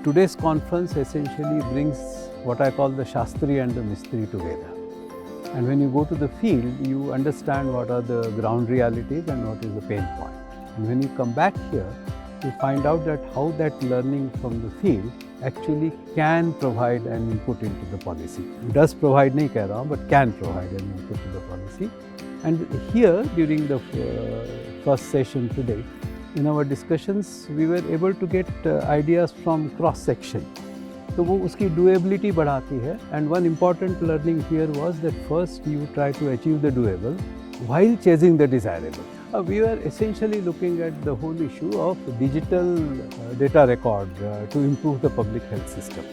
today's conference essentially brings what I call the Shastri and the Mistri together. And when you go to the field, you understand what are the ground realities and what is the pain point. And when you come back here, you find out that how that learning from the field actually can provide an input into the policy. It does provide, nahi keh raha hu, but can provide an input to the policy. And here, during the first session today, in our discussions, we were able to get ideas from cross-section. तो वो उसकी doability बढ़ाती है. And one important learning here was that first you try to achieve the doable while chasing the desirable. We were essentially looking at the whole issue of digital data record to improve the public health system.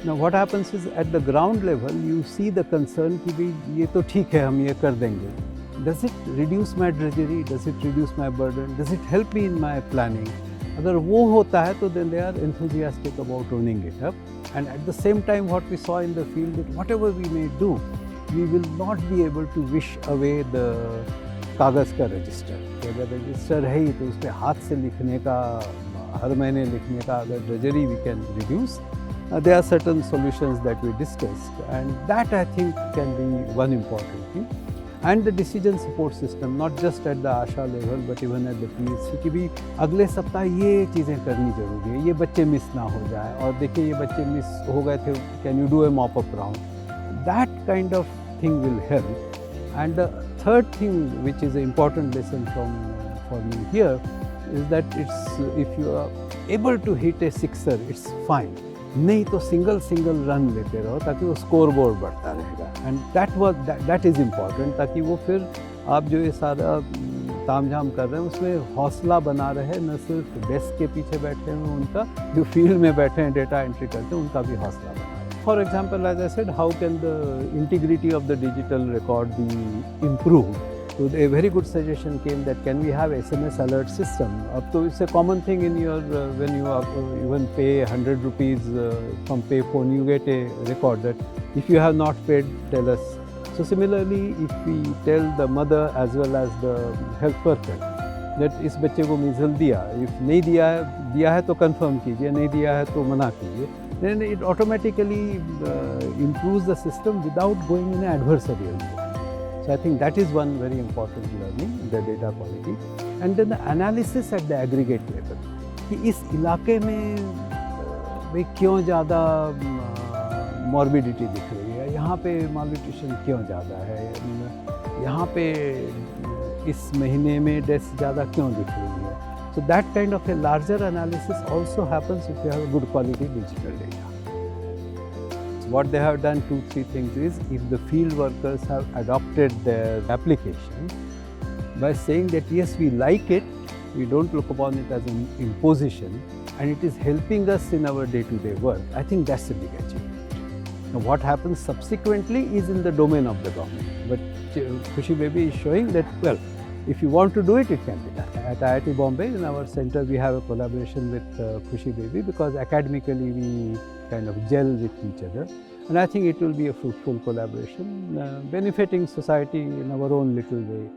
Now what happens is at the ground level you see the concern कि भी ये तो ठीक है हम ये कर देंगे. Does it reduce my drudgery? Does it reduce my burden? Does it help me in my planning? अगर वो होता है तो then they are enthusiastic about owning it up. And at the same time what we saw in the field that whatever we may do, we will not be able to wish away the कागज़ का register. तो अगर register है ही तो उस पर हाथ से लिखने का, हर महीने लिखने का अगर drudgery we can reduce. There are certain solutions that we discussed, and that I think can be one important thing. And the decision support system, not just at the ASHA level, but even at the PHC कि भी अगले सप्ताह ये चीज़ें करनी ज़रूरी है, ये बच्चे मिस ना हो जाए, और देखिए ये बच्चे मिस हो गए थे, can you do a mop-up round? That kind of thing will help. And the third thing, which is an important lesson for me here, is that if you are able to hit a sixer, it's fine. नहीं तो single run लेते रहो ताकि वो scoreboard बढ़ता रहेगा. And that is important ताकि वो फिर आप जो ये सारा तामझाम कर रहे हैं उसमें हौसला बना रहे, न सिर्फ डेस्क के पीछे बैठे हैं उनका, जो फील्ड में बैठे हैं डेटा एंट्री करते हैं उनका भी हौसला बना रहे. For example, as I said, how can the integrity of the digital record be improved? So a very good suggestion came that can we have SMS alert system? Ab to it's a common thing in your when you even pay 100 rupees from payphone, you get a record that if you have not paid, tell us. So similarly, if we tell the mother as well as the health worker that इस बच्चे को measles दिया, if नहीं दिया है तो confirm कीजिए, नहीं दिया है तो मना कीजिए, then it automatically improves the system without going in an adversarial mode. So I think that is one very important learning, the data quality. And then the analysis at the aggregate level. कि इस इलाके में भाई क्यों ज़्यादा morbidity दिख रही है, यहाँ पे malnutrition क्यों ज़्यादा है, यहाँ पे इस महीने में deaths ज़्यादा क्यों दिख रही है. So that kind of a larger analysis also happens if you have a good quality digital data. What they have done 2-3 things is, if the field workers have adopted their application by saying that yes, we like it, we don't look upon it as an imposition, and it is helping us in our day-to-day work, I think that's a big achievement. Now what happens subsequently is in the domain of the government, but Khushi Baby is showing that, well, if you want to do it, it can be done. At IIT Bombay, in our center, we have a collaboration with Khushi Baby because academically we kind of gel with each other. And I think it will be a fruitful collaboration, benefiting society in our own little way.